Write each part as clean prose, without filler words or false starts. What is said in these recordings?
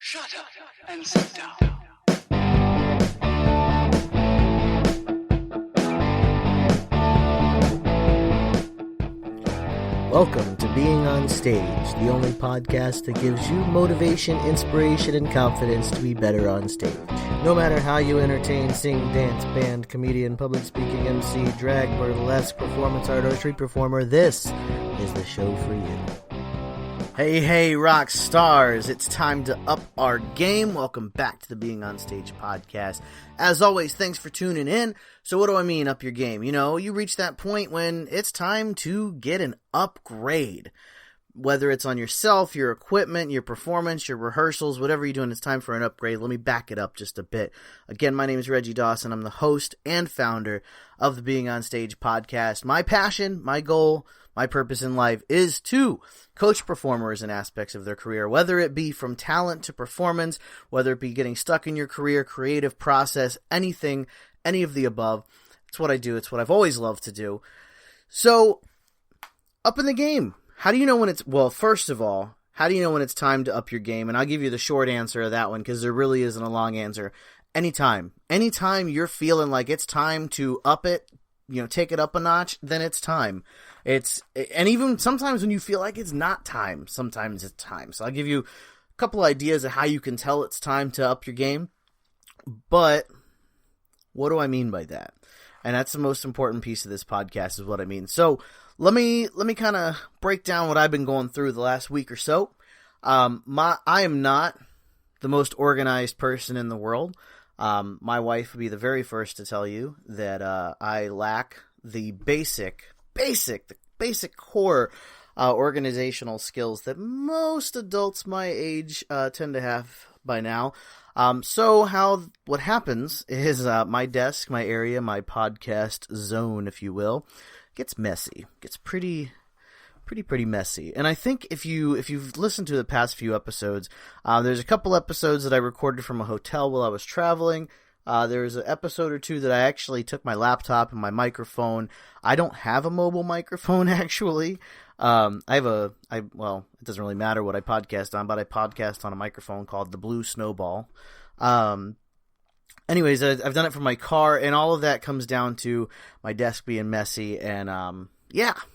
Shut up and sit down. Welcome to Being on Stage, the only podcast that gives you motivation, inspiration, and confidence to be better on stage. No matter how you entertain, sing, dance, band, comedian, public speaking, MC, drag, burlesque, performance art, or street performer, this is the show for you. Hey, rock stars, it's time to up our game. Welcome back to the Being on Stage podcast. As always, thanks for tuning in. So what do I mean, up your game? You know, you reach that point when it's time to get an upgrade. Whether it's on yourself, your equipment, your performance, your rehearsals, whatever you're doing, it's time for an upgrade. Let me back it up just a bit. Again, my name is Reggie Dawson. I'm the host and founder of the Being on Stage podcast. My passion, my goal, my purpose in life is to coach performers in aspects of their career, whether it be from talent to performance, whether it be getting stuck in your career, creative process, anything, any of the above. It's what I do. It's what I've always loved to do. So, up in the game. How do you know when it's, well, first of all, how do you know when it's time to up your game? And I'll give you the short answer of that one because there really isn't a long answer. Anytime. Anytime you're feeling like it's time to up it, you know, take it up a notch, then it's time. And even sometimes when you feel like it's not time, sometimes it's time. So I'll give you a couple ideas of how you can tell it's time to up your game. But what do I mean by that? And that's the most important piece of this podcast is what I mean. So let me kind of break down what I've been going through the last week or so. I am not the most organized person in the world. My wife would be the very first to tell you that I lack the basic core organizational skills that most adults my age tend to have by now. What happens is my desk, my area, my podcast zone, if you will, gets messy. Gets pretty messy. And I think if you've listened to the past few episodes, there's a couple episodes that I recorded from a hotel while I was traveling. There's an episode or two that I actually took my laptop and my microphone. I don't have a mobile microphone actually. It doesn't really matter what I podcast on, but I podcast on a microphone called the Blue Snowball. Anyways, I've done it from my car, and all of that comes down to my desk being messy. And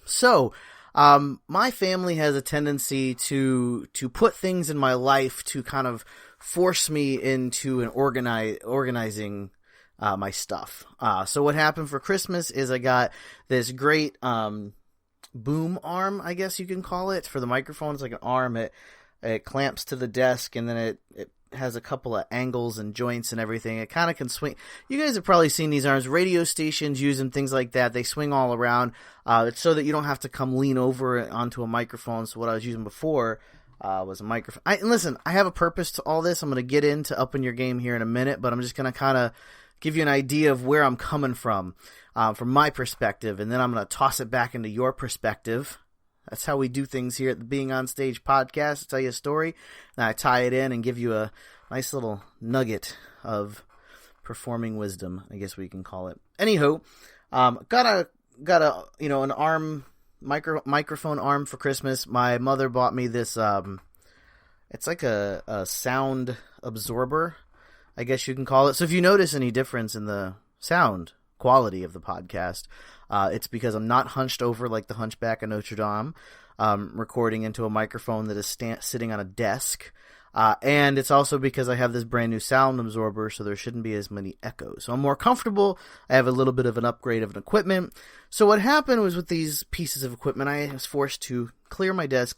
So my family has a tendency to put things in my life to kind of force me into organizing my stuff. So what happened for Christmas is I got this great boom arm, I guess you can call it, for the microphone. It's like an arm. It clamps to the desk, and then it has a couple of angles and joints and everything. It kind of can swing. You guys have probably seen these arms. Radio stations use them, things like that. They swing all around. It's so that you don't have to come lean over onto a microphone. So what I was using before was a microphone. Listen, I have a purpose to all this. I'm going to get into upping your game here in a minute, but I'm just going to kind of give you an idea of where I'm coming from my perspective, and then I'm going to toss it back into your perspective. That's how we do things here at the Being on Stage podcast. I tell you a story, and I tie it in and give you a nice little nugget of performing wisdom, I guess we can call it. Anywho, got a an arm microphone arm for Christmas. My mother bought me this. It's like a sound absorber, I guess you can call it. So if you notice any difference in the sound quality of the podcast, it's because I'm not hunched over like the Hunchback of Notre Dame, recording into a microphone that is sitting on a desk. And it's also because I have this brand new sound absorber, so there shouldn't be as many echoes. So I'm more comfortable. I have a little bit of an upgrade of an equipment. So what happened was with these pieces of equipment, I was forced to clean my desk,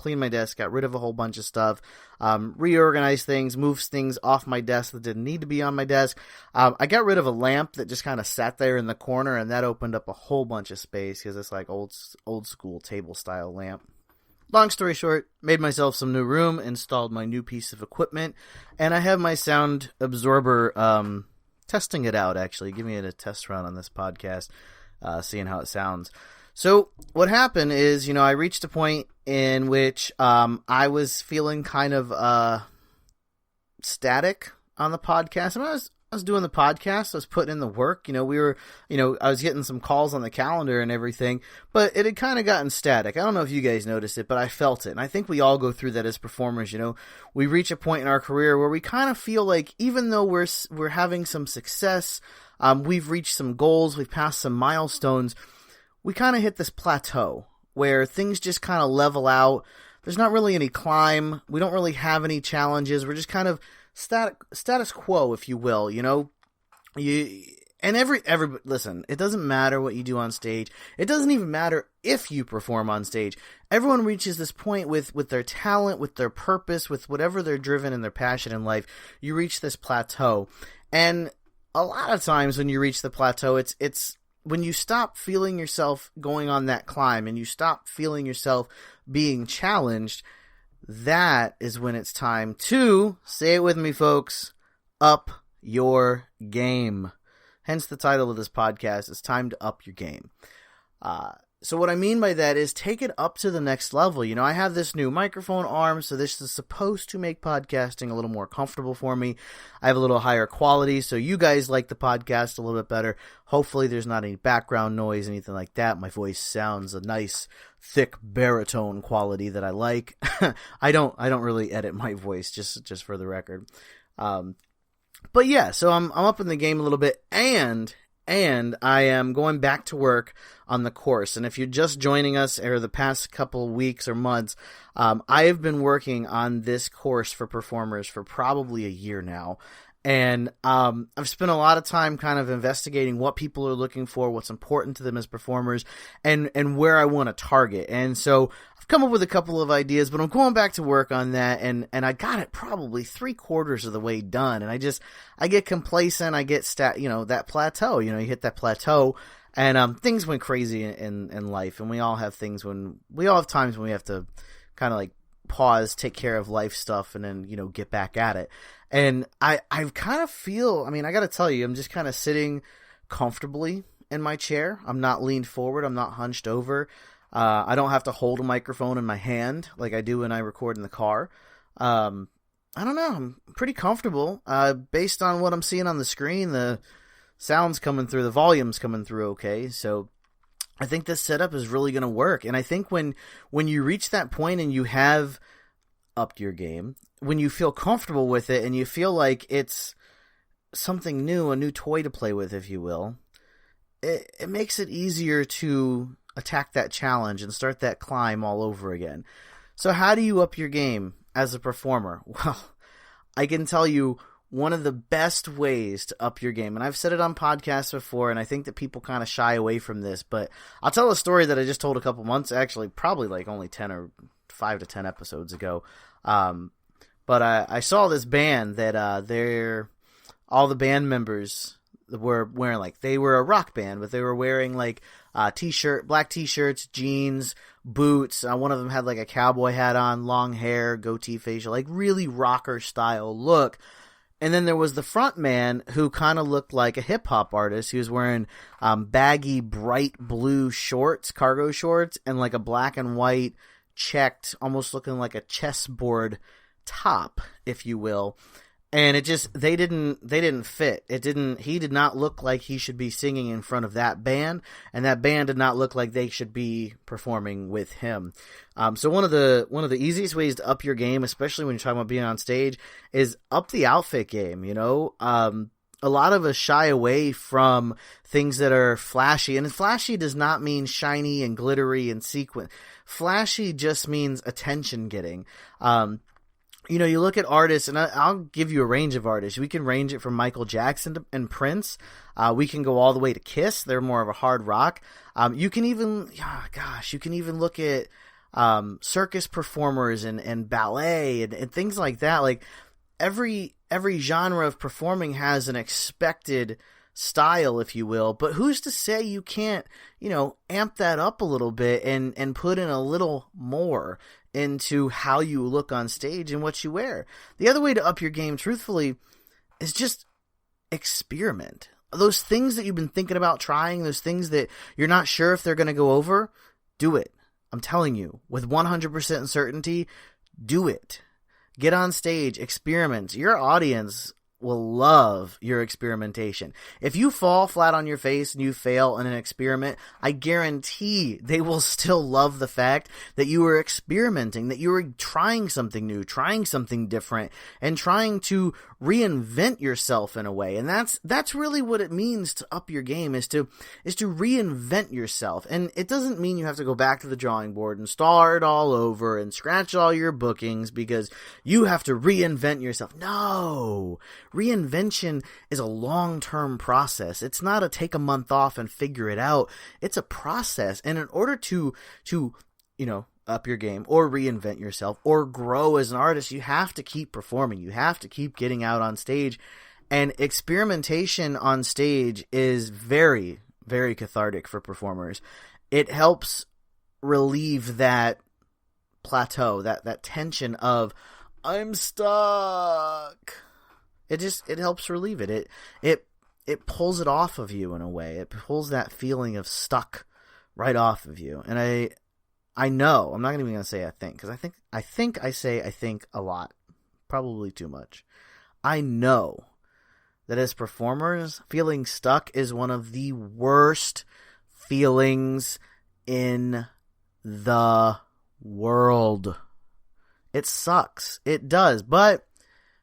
got rid of a whole bunch of stuff, reorganize things, move things off my desk that didn't need to be on my desk. I got rid of a lamp that just kind of sat there in the corner, and that opened up a whole bunch of space because it's like old school table style lamp. Long story short, made myself some new room, installed my new piece of equipment, and I have my sound absorber testing it out, actually, giving it a test run on this podcast, seeing how it sounds. So what happened is, I reached a point in which I was feeling kind of static on the podcast. I was doing the podcast, I was putting in the work, I was getting some calls on the calendar and everything, but it had kind of gotten static. I don't know if you guys noticed it, but I felt it. And I think we all go through that as performers. We reach a point in our career where we kind of feel like even though we're having some success, we've reached some goals, we've passed some milestones, we kind of hit this plateau where things just kind of level out. There's not really any climb. We don't really have any challenges. We're just kind of status quo, if you will. Listen, it doesn't matter what you do on stage. It doesn't even matter if you perform on stage. Everyone reaches this point with their talent, with their purpose, with whatever they're driven and their passion in life. You reach this plateau. And a lot of times when you reach the plateau, it's when you stop feeling yourself going on that climb and you stop feeling yourself being challenged, that is when it's time to, say it with me, folks, up your game. Hence the title of this podcast, it's time to up your game. So what I mean by that is take it up to the next level. I have this new microphone arm, so this is supposed to make podcasting a little more comfortable for me. I have a little higher quality, so you guys like the podcast a little bit better. Hopefully there's not any background noise, anything like that. My voice sounds a nice, thick baritone quality that I like. I don't really edit my voice, just for the record. But yeah, so I'm up in the game a little bit, and I am going back to work on the course. And if you're just joining us or the past couple weeks or months, I have been working on this course for performers for probably a year now. And I've spent a lot of time kind of investigating what people are looking for, what's important to them as performers, and where I want to target. And so I've come up with a couple of ideas, but I'm going back to work on that, and I got it probably 3/4 of the way done. And I get complacent, I get that plateau. You hit that plateau, and things went crazy in life, and we all have times when we have to kind of like pause, take care of life stuff, and then get back at it. And I kind of feel, I got to tell you, I'm just kind of sitting comfortably in my chair. I'm not leaned forward. I'm not hunched over. I don't have to hold a microphone in my hand like I do when I record in the car. I don't know. I'm pretty comfortable. Based on what I'm seeing on the screen, the sound's coming through, the volume's coming through okay. So I think this setup is really going to work. And I think when you reach that point and you have upped your game, when you feel comfortable with it and you feel like it's something new, a new toy to play with, if you will, it makes it easier to attack that challenge and start that climb all over again. So how do you up your game as a performer? Well, I can tell you one of the best ways to up your game, and I've said it on podcasts before, and I think that people kind of shy away from this, but I'll tell a story that I just told a couple months, actually probably like only 10 or 5 to 10 episodes ago. But I saw this band that all the band members were wearing, they were a rock band, but they were wearing black t-shirts, jeans, boots. One of them had a cowboy hat on, long hair, goatee facial, really rocker style look. And then there was the front man who kind of looked like a hip hop artist. He was wearing baggy, bright blue shorts, cargo shorts, and a black and white checked, almost looking like a chessboard top, if you will. And they didn't fit. He did not look like he should be singing in front of that band, and that band did not look like they should be performing with him. So one of the easiest ways to up your game, especially when you're talking about being on stage, is up the outfit game. A lot of us shy away from things that are flashy, and flashy does not mean shiny and glittery and sequin. Flashy just means attention getting. You look at artists, and I'll give you a range of artists. We can range it from Michael Jackson and Prince. We can go all the way to Kiss. They're more of a hard rock. You can even look at circus performers and ballet and things like that. Every genre of performing has an expected style, if you will, but who's to say you can't, amp that up a little bit and put in a little more into how you look on stage and what you wear. The other way to up your game, truthfully, is just experiment. Those things that you've been thinking about trying, those things that you're not sure if they're going to go over, do it. I'm telling you, with 100% certainty, do it. Get on stage, experiment. Your audience will love your experimentation. If you fall flat on your face and you fail in an experiment, I guarantee they will still love the fact that you were experimenting, that you were trying something new, trying something different, and trying to reinvent yourself in a way. And that's really what it means to up your game, is to reinvent yourself. And it doesn't mean you have to go back to the drawing board and start all over and scratch all your bookings because you have to reinvent yourself. No. Reinvention is a long-term process. It's not a take a month off and figure it out. It's a process. And in order to up your game or reinvent yourself or grow as an artist, you have to keep performing. You have to keep getting out on stage. And experimentation on stage is very, very cathartic for performers. It helps relieve that plateau, that tension of, I'm stuck. It helps relieve it. It pulls it off of you in a way. It pulls that feeling of stuck right off of you. And I know, I'm not even going to say I think, because I think a lot, probably too much. I know that as performers, feeling stuck is one of the worst feelings in the world. It sucks. It does. But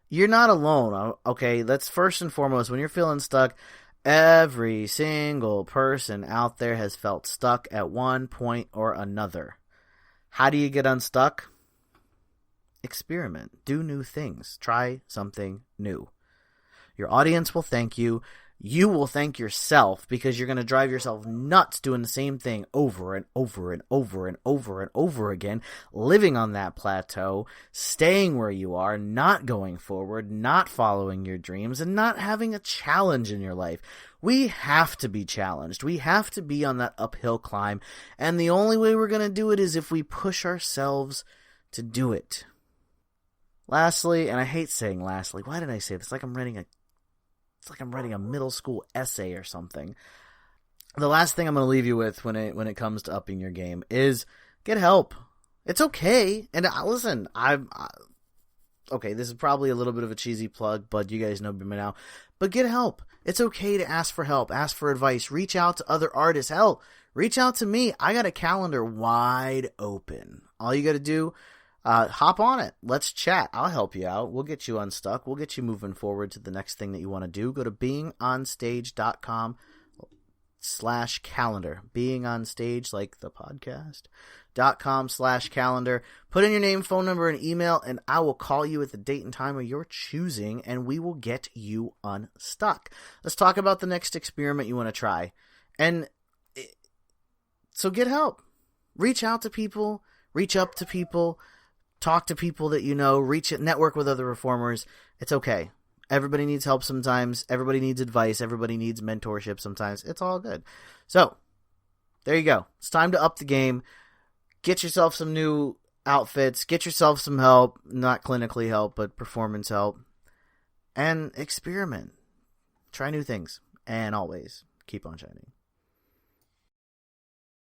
you're not alone. Okay, that's first and foremost. When you're feeling stuck, every single person out there has felt stuck at one point or another. How do you get unstuck? Experiment. Do new things. Try something new. Your audience will thank you. You will thank yourself, because you're going to drive yourself nuts doing the same thing over and over and over and over and over again, living on that plateau, staying where you are, not going forward, not following your dreams, and not having a challenge in your life. We have to be challenged. We have to be on that uphill climb, and the only way we're going to do it is if we push ourselves to do it. Lastly, and I hate saying lastly, why did I say this? It's like I'm writing a middle school essay or something. The last thing I'm going to leave you with when it comes to upping your game is get help. It's okay. And listen, okay, this is probably a little bit of a cheesy plug, but you guys know me now. But get help. It's okay to ask for help, ask for advice, reach out to other artists. Hell, reach out to me. I got a calendar wide open. All you got to do, hop on it. Let's chat. I'll help you out. We'll get you unstuck. We'll get you moving forward to the next thing that you want to do. Go to beingonstage.com/calendar. Being on stage, like the podcast, .com/calendar. Put in your name, phone number, and email, and I will call you at the date and time of your choosing, and we will get you unstuck. Let's talk about the next experiment you want to try. So get help. Reach out to people. Reach up to people. Talk to people that you know. Network with other performers. It's okay. Everybody needs help sometimes. Everybody needs advice. Everybody needs mentorship sometimes. It's all good. So, there you go. It's time to up the game. Get yourself some new outfits. Get yourself some help. Not clinically help, but performance help. And experiment. Try new things. And always keep on shining.